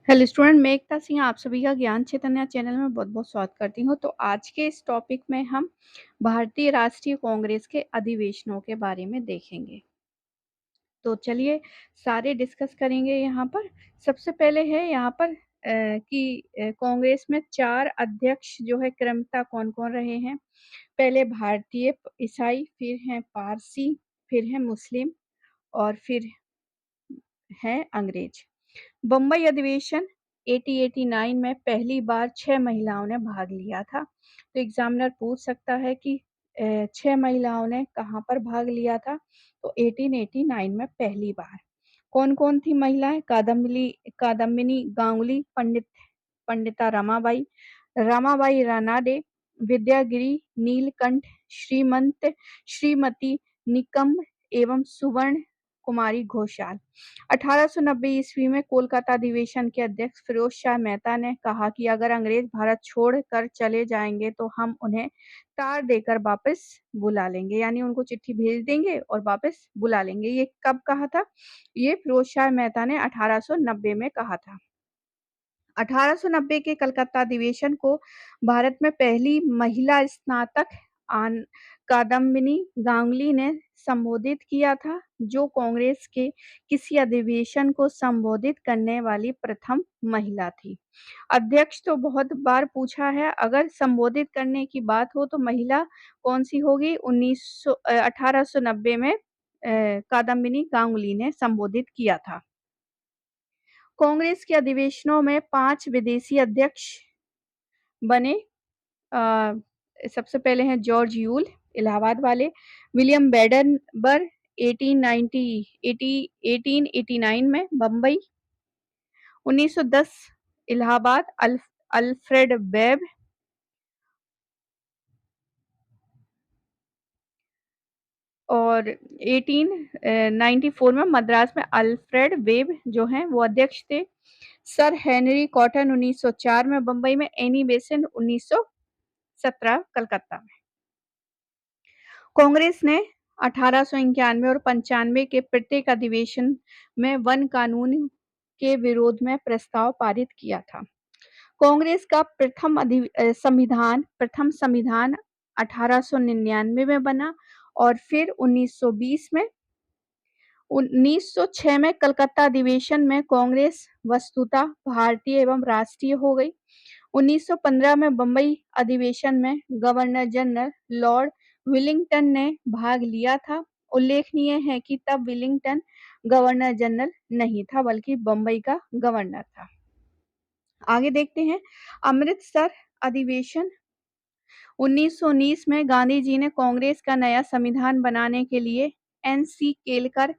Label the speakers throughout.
Speaker 1: Hello student, मैं एकता सिंह आप सभी का ज्ञान चैतन्य चैनल में बहुत-बहुत स्वागत करती हूँ। तो आज के इस टॉपिक में हम भारतीय राष्ट्रीय कांग्रेस के अधिवेशनों के बारे में देखेंगे। तो चलिए सारे डिस्कस करेंगे यहाँ पर। सबसे पहले है यहाँ पर कि कांग्रेस में 4 अध्यक्ष जो है क्रमशः कौन-कौन रहे हैं। पहले भारतीय ईसाई, फिर हैं पारसी, फिर हैं मुस्लिम और फिर हैं अंग्रेज। बम्बई अधिवेशन 1889 में पहली बार 6 महिलाओं ने भाग लिया था। तो एग्जामिनर पूछ सकता है कि 6 महिलाओं ने कहाँ पर भाग लिया था? तो 1889 में पहली बार। कौन-कौन थी महिलाएं? कादम्बिनी गांगुली, पंडिता रमाबाई रानाडे, विद्यागिरी, नीलकंठ, श्रीमती निकम एवं सुवर्ण कुमारी घोषाल। 1890 ईस्वी में कोलकाता अधिवेशन के अध्यक्ष फिरोज शाह मेहता ने कहा कि अगर अंग्रेज भारत छोड़ कर चले जाएंगे तो हम उन्हें तार देकर वापस बुला लेंगे, यानी उनको चिट्ठी भेज देंगे और वापस बुला लेंगे। ये कब कहा था? ये फिरोज शाह मेहता ने 1890 में कहा था। 1890 के कलकत्ता अधिवेशन को भारत में पहली महिला स्नातक आन कादम्बिनी गांगुली ने संबोधित किया था, जो कांग्रेस के किसी अधिवेशन को संबोधित करने वाली प्रथम महिला थी। अध्यक्ष तो बहुत बार पूछा है, अगर संबोधित करने की बात हो तो महिला कौन-सी होगी? 1890 में कादम्बिनी गांगुली ने संबोधित किया था। कांग्रेस के अधिवेशनों में 5 विदेशी अध्यक्ष बने। अ, सबसे पहले हैं जॉर्ज यूल, इलाहाबाद वाले, विलियम बेडनबर 1889 में बम्बई, 1910 इलाहाबाद अल्फ्रेड वेब, और 1894 में मद्रास में अल्फ्रेड वेब जो हैं वो अध्यक्ष थे। सर हेनरी कॉटन 1904 में बम्बई में, एनी बेसेंट 1917 कलकत्ता में। कांग्रेस ने 1891 और 95 के प्रत्येक अधिवेशन में वन कानून के विरोध में प्रस्ताव पारित किया था। कांग्रेस का प्रथम संविधान 1899 में बना और फिर 1920 में। 1906 में कलकत्ता अधिवेशन में कांग्रेस वस्तुतः भारतीय एवं राष्ट्रीय हो गई। 1915 में बम्बई अधिवेशन में गवर्नर जनरल लॉर्ड विलिंगटन ने भाग लिया था। उल्लेखनीय है कि तब विलिंगटन गवर्नर जनरल नहीं था, बल्कि बम्बई का गवर्नर था। आगे देखते हैं अमृतसर अधिवेशन। 1919 में गांधी जी ने कांग्रेस का नया संविधान बनाने के लिए एन.सी. केलकर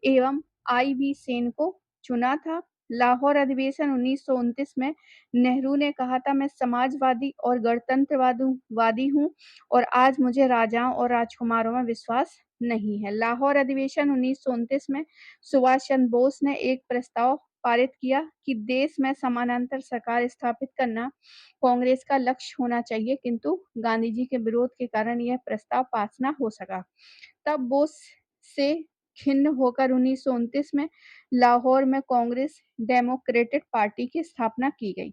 Speaker 1: एवं आई.वी. सेन को चुना था। लाहौर अधिवेशन 1929 में नेहरू ने कहा था, मैं समाजवादी और गणतंत्रवादी हूँ और आज मुझे राजाओं और राजकुमारों में विश्वास नहीं है। लाहौर अधिवेशन 1929 में सुभाष चंद्र बोस ने एक प्रस्ताव पारित किया कि देश में समानांतर सरकार स्थापित करना कांग्रेस का लक्ष्य होना चाहिए, किंतु गांधी जी के विरोध के कारण यह प्रस्ताव पास न हो सका। तब बोस से खिन्न होकर 1929 में लाहौर में कांग्रेस डेमोक्रेटिक पार्टी की स्थापना की गई।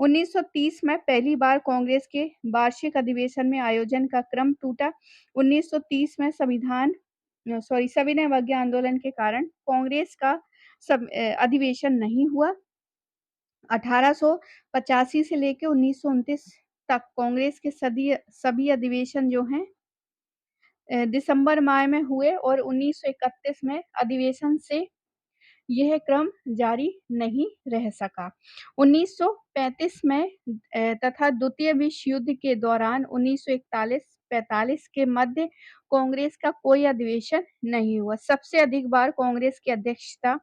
Speaker 1: 1930 में पहली बार कांग्रेस के वार्षिक अधिवेशन में आयोजन का क्रम टूटा। 1930 में सविनय अवज्ञा आंदोलन के कारण कांग्रेस का अधिवेशन नहीं हुआ। 1885 से लेकर 1929 तक कांग्रेस के सभी अधिवेशन जो हैं दिसंबर माह में हुए और 1931 में अधिवेशन से यह क्रम जारी नहीं रह सका। 1935 में तथा द्वितीय विश्व युद्ध के दौरान 1941-45 के मध्य कांग्रेस का कोई अधिवेशन नहीं हुआ। सबसे अधिक बार कांग्रेस की अध्यक्षता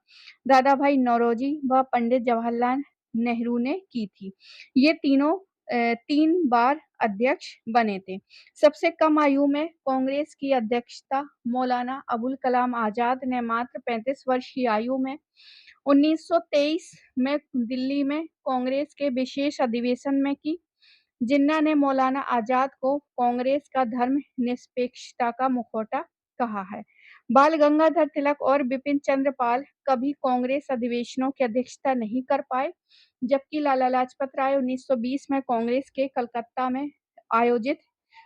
Speaker 1: दादा भाई नौरोजी व पंडित जवाहरलाल नेहरू ने की थी। ये तीनों 3 बार अध्यक्ष बने थे। सबसे कम आयु में कांग्रेस की अध्यक्षता मौलाना अबुल कलाम आजाद ने मात्र 35 वर्ष की आयु में 1923 में दिल्ली में कांग्रेस के विशेष अधिवेशन में की। जिन्ना ने मौलाना आजाद को कांग्रेस का धर्म निरपेक्षता का मुखौटा कहा है। बाल गंगाधर तिलक और बिपिन चंद्र पाल कभी कांग्रेस अधिवेशनों की अध्यक्षता नहीं कर पाए, जबकि लाला लाजपत राय 1920 में कांग्रेस के कलकत्ता में आयोजित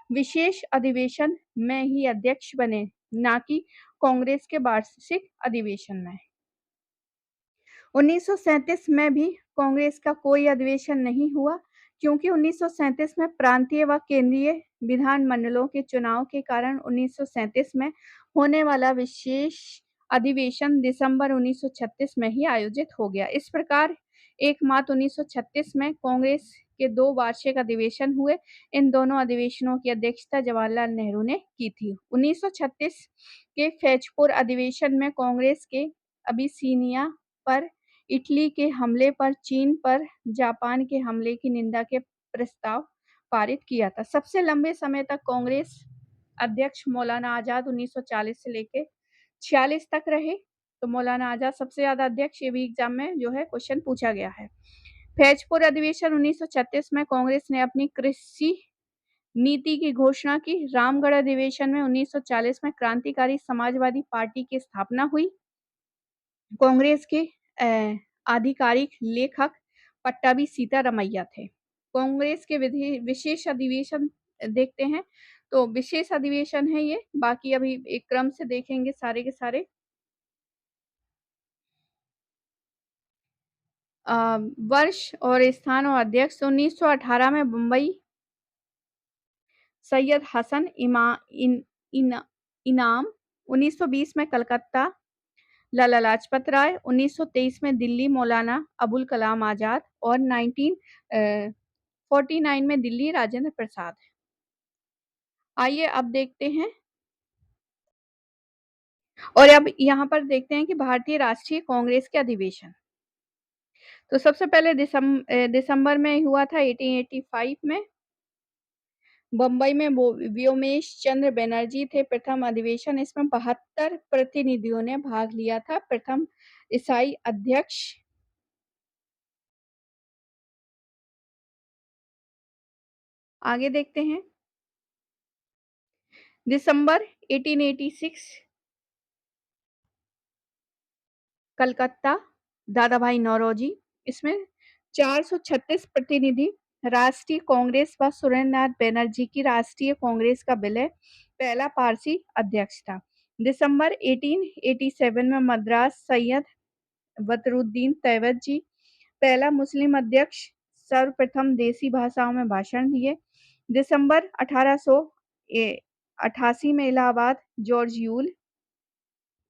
Speaker 1: विशेष अधिवेशन में ही अध्यक्ष बने, ना कि कांग्रेस के वार्षिक अधिवेशन में। 1937 में भी कांग्रेस का कोई अधिवेशन नहीं हुआ, क्योंकि 1937 में प्रांतीय व केंद्रीय विधानमंडलों के चुनाव के कारण 1937 में होने वाला विशेष अधिवेशन दिसंबर 1936 में ही आयोजित हो गया। इस प्रकार एक मार्च 1936 में कांग्रेस के 2 वार्षिक अधिवेशन हुए। इन दोनों अधिवेशनों की अध्यक्षता जवाहरलाल नेहरू ने की थी। 1936 के फैजपुर अधिवेशन में कांग्रेस के अबिसिनिया पर इटली के हमले पर, चीन पर जापान के हमले की निंदा के प्रस्ताव पारित किया था। सबसे लंबे समय तक कांग्रेस अध्यक्ष मौलाना आजाद 1940 से लेके 46 तक रहे। तो मौलाना आजाद सबसे ज्यादा अध्यक्ष, ये भी एग्जाम में जो है क्वेश्चन पूछा गया है। फैजपुर अधिवेशन 1936 में कांग्रेस ने अपनी कृषि नीति की घोषणा की। रामगढ़ अधिवेशन में 1940 में क्रांतिकारी समाजवादी पार्टी की स्थापना हुई। कांग्रेस के आधिकारिक लेखक पट्टाभी सीतारमैया थे। कांग्रेस के विशेष अधिवेशन देखते हैं, तो विशेष अधिवेशन है ये, बाकी अभी एक क्रम से देखेंगे सारे के सारे। वर्ष और स्थान और अध्यक्ष 1918 में मुंबई सैयद हसन इनाम, 1920 में कलकत्ता लाला लाजपत राय, 1923 में दिल्ली मौलाना अबुल कलाम आजाद और 1949 में दिल्ली राजेंद्र प्रसाद। आइए अब देखते हैं, और अब यहाँ पर देखते हैं कि भारतीय राष्ट्रीय कांग्रेस के अधिवेशन। तो सबसे पहले दिसंबर में हुआ था 1885 में। बंबई में व्योमेश चंद्र बनर्जी थे प्रथम अधिवेशन। इसमें 72 प्रतिनिधियों ने भाग लिया था। प्रथम ईसाई अध्यक्ष आगे देखते हैं। दिसंबर 1886 कलकत्ता दादा भाई नौरोजी। इसमें 436 प्रतिनिधि राष्ट्रीय कांग्रेस व सुरेंद्रनाथ बनर्जी की राष्ट्रीय कांग्रेस का विलय पहला पारसी अध्यक्ष था। दिसंबर 1887 में मद्रास सैयद बदरुद्दीन तैयब जी पहला मुस्लिम अध्यक्ष, सर्वप्रथम देसी भाषाओं में भाषण दिए। दिसंबर 1888 में इलाहाबाद जॉर्ज यूल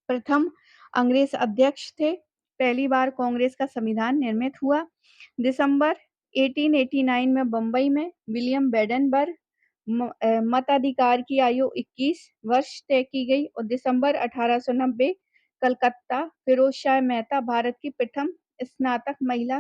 Speaker 1: प्रथम अंग्रेज अध्यक्ष थे। पहली बार कांग्रेस का संविधान निर्मित हुआ। दिसंबर 1889 में बंबई में विलियम बेडेनबर्ग मताधिकार की आयु 21 वर्ष तय की गई। और दिसंबर 1890 कलकत्ता फिरोज शाह मेहता भारत की प्रथम स्नातक महिला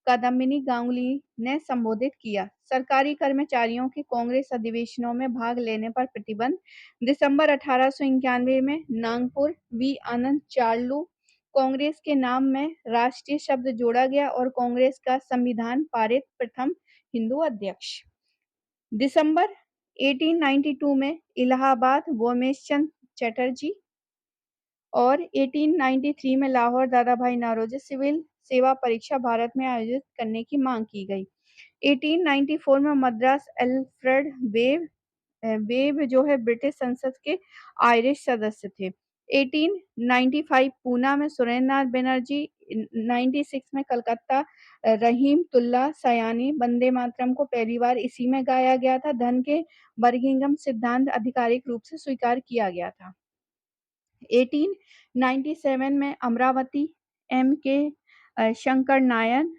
Speaker 1: कादम्बिनी गांगुली ने संबोधित किया। सरकारी कर्मचारियों के कांग्रेस अधिवेशनों में भाग लेने पर प्रतिबंध। दिसंबर 1891 में नागपुर वी आनंद चार्लू कांग्रेस के नाम में राष्ट्रीय शब्द जोड़ा गया और कांग्रेस का संविधान पारित प्रथम हिंदू अध्यक्ष। दिसंबर 1892 में इलाहाबाद वोमेश चंद चटर्जी और 1893 में लाहौर दादा भाई नौरोजी सिविल सेवा परीक्षा भारत में आयोजित करने की मांग की गई। 1894 में मद्रास एल्फ्रेड वेब जो है ब्रिटिश संसद के आयरिश सदस्य थे। 1895 पूना में सुरेंद्रनाथ बनर्जी, 96 में कलकत्ता रहीमतुल्लाह सयानी वंदे मातरम को पहली बार इसी में गाया गया था। धन के बर्मिंघम सिद्धांत आधिकारिक रूप से स्वीकार किया गया था। 1897 में अमरावती एम के शंकर नायन,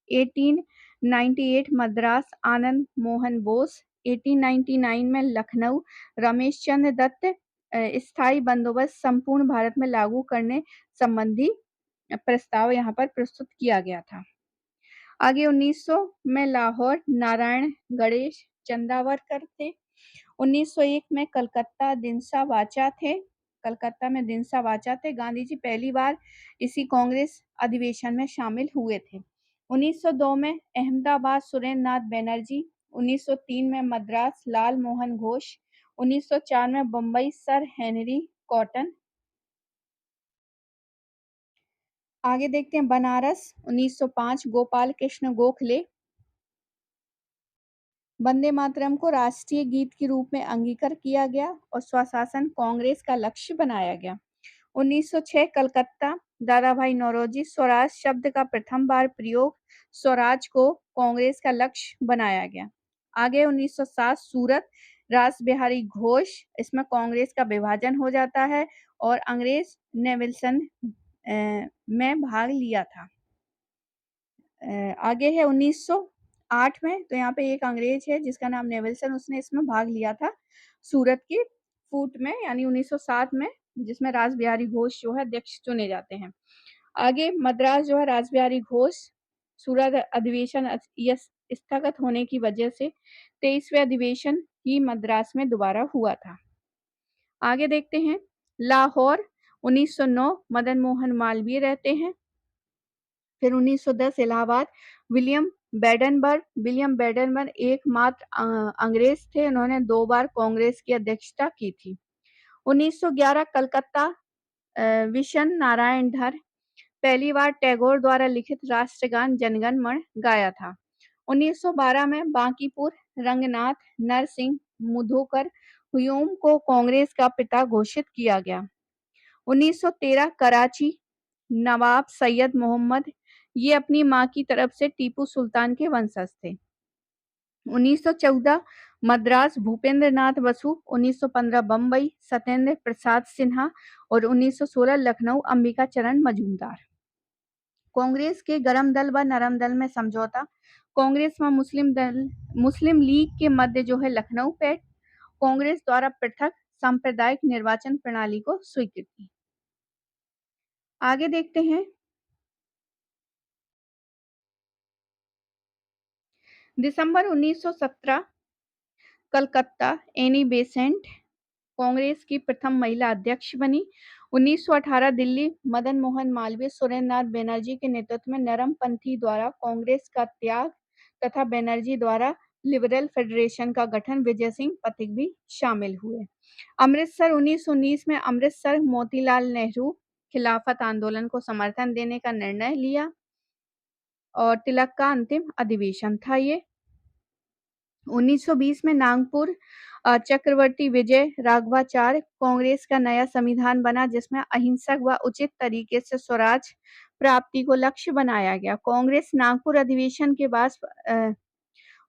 Speaker 1: 1898 मद्रास आनंद मोहन बोस, 1899 में लखनऊ रमेश चंद्र दत्त स्थायी बंदोबस्त संपूर्ण भारत में लागू करने संबंधी प्रस्ताव यहाँ पर प्रस्तुत किया गया था। आगे 1900 में लाहौर नारायण गणेश चंदावरकर थे। 1901 में कलकत्ता दिनसा वाचा थे। गांधी जी पहली बार इसी कांग्रेस अधिवेशन में शामिल हुए थे। 1902 में अहमदाबाद सुरेंद्रनाथ बनर्जी, 1903 में मद्रास लाल मोहन घोष, 1904 में बंबई सर हेनरी कॉटन, आगे देखते हैं बनारस 1905 गोपाल कृष्ण गोखले। वंदे मातरम को राष्ट्रीय गीत के रूप में अंगीकार किया गया और स्वशासन कांग्रेस का लक्ष्य बनाया गया। 1906 कलकत्ता दादाभाई नौरोजी स्वराज शब्द का प्रथम बार प्रयोग स्वराज को कांग्रेस का लक्ष्य बनाया गया। आगे 1907 सूरत रास बिहारी घोष, इसमें कांग्रेस का विभाजन हो जाता है और अंग्रेज ने विल्सन में भाग लिया था। आगे है 1908 में, तो यहाँ पे एक अंग्रेज है जिसका नाम नेविल्सन, उसने इसमें भाग लिया था सूरत की फूट में, यानी 1907 में, जिसमें रास बिहारी घोष जो है अध्यक्ष चुने जाते हैं। आगे मद्रास जो है रास बिहारी घोष सूरत अधिवेशन स्थगित होने की वजह से 23वें अधिवेशन ही मद्रास में दोबारा हुआ था। आगे देखते हैं लाहौर 1909 मदन मोहन मालवीय रहते हैं। फिर 1910 इलाहाबाद विलियम बेडनबर्ग एकमात्र अंग्रेज थे, उन्होंने 2 बार कांग्रेस की अध्यक्षता की थी। 1911 कलकत्ता विशन नारायण धर पहली बार टैगोर द्वारा लिखित राष्ट्रगान जनगण मन गाया था। 1912 में बांकीपुर रंगनाथ नरसिंह मुधोकर हुयूम को कांग्रेस का पिता घोषित किया गया। 1913 कराची नवाब सैयद मोहम्मद, ये अपनी मां की तरफ से टीपू सुल्तान के वंशज थे। 1914 मद्रास भूपेंद्र नाथ बसु, 1915 बम्बई सत्येंद्र प्रसाद सिन्हा और 1916 लखनऊ अंबिका चरण मजूमदार। कांग्रेस के गरम दल व नरम दल में समझौता। कांग्रेस व मुस्लिम लीग के मध्य जो है लखनऊ पैक्ट, कांग्रेस द्वारा पृथक सांप्रदायिक निर्वाचन प्रणाली को स्वीकृति। आगे देखते हैं दिसंबर 1917 कलकत्ता एनी बेसेंट कांग्रेस की प्रथम महिला अध्यक्ष बनी। 1918 दिल्ली मदन मोहन मालवीय सुरेंद्र नाथ बनर्जी के नेतृत्व में नरमपंथी द्वारा कांग्रेस का त्याग तथा बनर्जी द्वारा लिबरल फेडरेशन का गठन, विजय सिंह पथिक भी शामिल हुए। अमृतसर 1919 में अमृतसर मोतीलाल नेहरू खिलाफत आंदोलन को समर्थन देने का निर्णय लिया और तिलक का अंतिम अधिवेशन था ये। 1920 में नागपुर चक्रवर्ती विजय राघवाचार्य कांग्रेस का नया संविधान बना, जिसमें अहिंसक व उचित तरीके से स्वराज प्राप्ति को लक्ष्य बनाया गया। कांग्रेस नागपुर अधिवेशन के बाद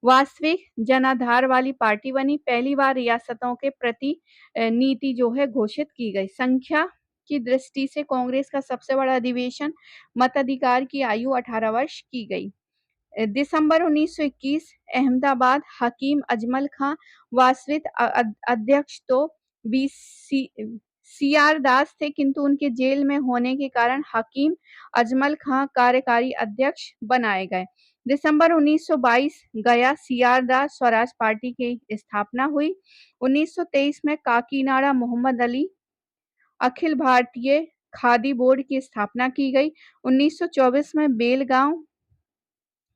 Speaker 1: वास्तविक जनाधार वाली पार्टी बनी। पहली बार रियासतों के प्रति नीति जो है घोषित की गई। संख्या की दृष्टि से कांग्रेस का सबसे बड़ा अधिवेशन, मताधिकार की आयु 18 वर्ष की गई। दिसंबर 1921 अहमदाबाद हकीम अजमल खां वास्तविक अध्यक्ष तो सीआर दास थे, किंतु उनके जेल में होने के कारण हकीम अजमल खां कार्यकारी अध्यक्ष बनाए गए। दिसंबर 1922 गया सीआर दास स्वराज पार्टी की स्थापना हुई। 1923 में काकीनाडा मोहम्मद अली अखिल भारतीय खादी बोर्ड की स्थापना की गई। 1924 में बेलगांव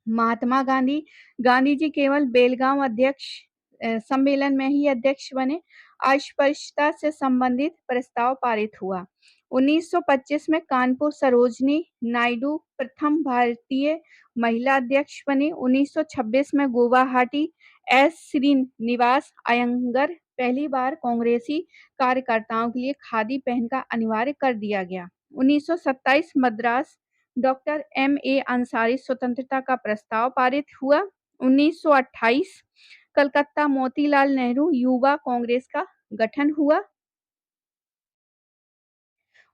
Speaker 1: महात्मा गांधी जी केवल बेलगांव अध्यक्ष सम्मेलन में ही अध्यक्ष बने। अस्पृश्यता से संबंधित प्रस्ताव पारित हुआ। 1925 में कानपुर सरोजनी नायडू प्रथम भारतीय महिला अध्यक्ष बनी। 1926 में गुवाहाटी एस श्रीनिवास अयंगर पहली बार कांग्रेसी कार्यकर्ताओं के लिए खादी पहनना अनिवार्य कर दिया गया। 1927 मद्रास डॉक्टर एम.ए. अंसारी स्वतंत्रता का प्रस्ताव पारित हुआ। 1928 कलकत्ता मोतीलाल नेहरू युवा कांग्रेस का गठन हुआ।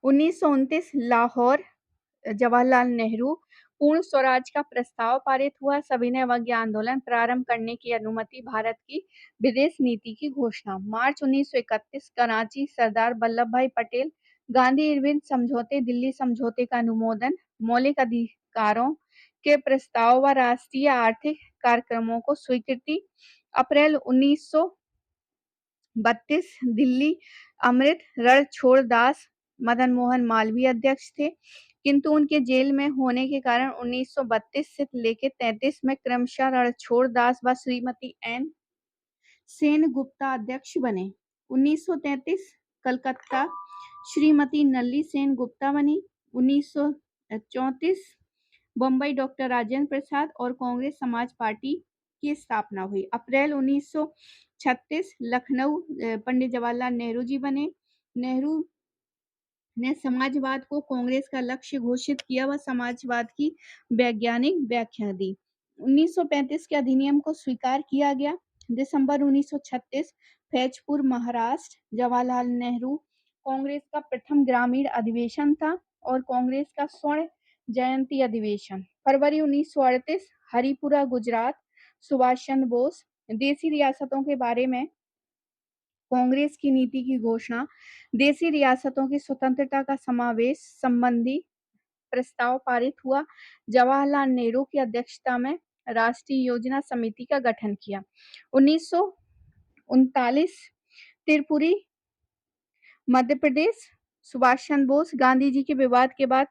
Speaker 1: 1929 लाहौर जवाहरलाल नेहरू पूर्ण स्वराज का प्रस्ताव पारित हुआ। सविनय अवज्ञा आंदोलन प्रारंभ करने की अनुमति, भारत की विदेश नीति की घोषणा। मार्च 1931 कराची सरदार वल्लभ भाई पटेल गांधी इरविन समझौते, दिल्ली समझौते का अनुमोदन, मौलिक अधिकारों के प्रस्ताव व राष्ट्रीय आर्थिक कार्यक्रमों को स्वीकृति। अप्रैल 1932 दिल्ली अमृत रणछोड़ दास मदन मोहन मालवीय अध्यक्ष थे, किंतु उनके जेल में होने के कारण 1932 से लेकर 33 में क्रमशः रणछोड़ दास व श्रीमती एन सेन गुप्ता अध्यक्ष बने। 1933 कलकत्ता श्रीमती नल्ली सेन गुप्ता बनी। 34 बम्बई डॉक्टर राजेंद्र प्रसाद और कांग्रेस समाज पार्टी की स्थापना हुई। अप्रैल 1936 लखनऊ पंडित जवाहरलाल नेहरू जी बने। नेहरू ने समाजवाद को कांग्रेस का लक्ष्य घोषित किया व समाजवाद की वैज्ञानिक व्याख्या दी। 1935 के अधिनियम को स्वीकार किया गया। दिसंबर 1936 फैजपुर महाराष्ट्र जवाहरलाल नेहरू कांग्रेस का प्रथम ग्रामीण अधिवेशन था और कांग्रेस का स्वर्ण जयंती अधिवेशन। फरवरी 1938 हरिपुरा गुजरात सुभाष चंद्र बोस देसी रियासतों के बारे में कांग्रेस की नीति की घोषणा। देसी रियासतों की स्वतंत्रता का समावेश संबंधी प्रस्ताव पारित हुआ। जवाहरलाल नेहरू की अध्यक्षता में राष्ट्रीय योजना समिति का गठन किया। 1939 त्रिपुरी मध्य प्रदेश सुभाष चंद्र बोस गांधी जी के विवाद के बाद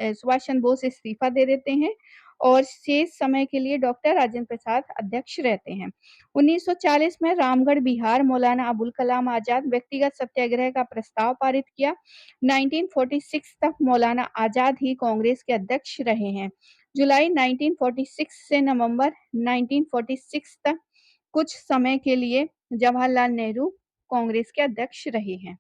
Speaker 1: सुभाष चंद्र बोस इस्तीफा दे देते हैं और शेष समय के लिए डॉक्टर राजेंद्र प्रसाद अध्यक्ष रहते हैं। 1940 में रामगढ़ बिहार मौलाना अबुल कलाम आजाद व्यक्तिगत सत्याग्रह का प्रस्ताव पारित किया। 1946 तक मौलाना आजाद ही कांग्रेस के अध्यक्ष रहे हैं। जुलाई 1946 से नवंबर 1946 तक कुछ समय के लिए जवाहरलाल नेहरू कांग्रेस के अध्यक्ष रहे हैं।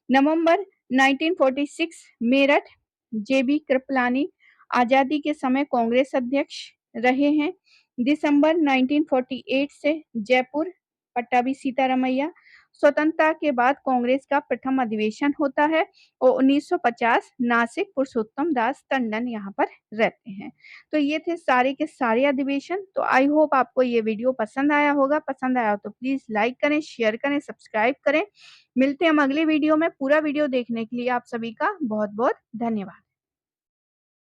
Speaker 1: नवंबर 1946 मेरठ जेबी कृपलानी आजादी के समय कांग्रेस अध्यक्ष रहे हैं। दिसंबर 1948 से जयपुर पट्टाभी सीतारमैया स्वतंत्रता के बाद कांग्रेस का प्रथम अधिवेशन होता है और 1950 नासिक पुरुषोत्तम दास टंडन यहाँ पर रहते हैं। तो ये थे सारे के सारे अधिवेशन। तो आई होप आपको ये वीडियो पसंद आया होगा। पसंद आया तो प्लीज लाइक करें, शेयर करें, सब्सक्राइब करें। मिलते हैं हम अगले वीडियो में। पूरा वीडियो देखने के लिए आप सभी का बहुत बहुत धन्यवाद।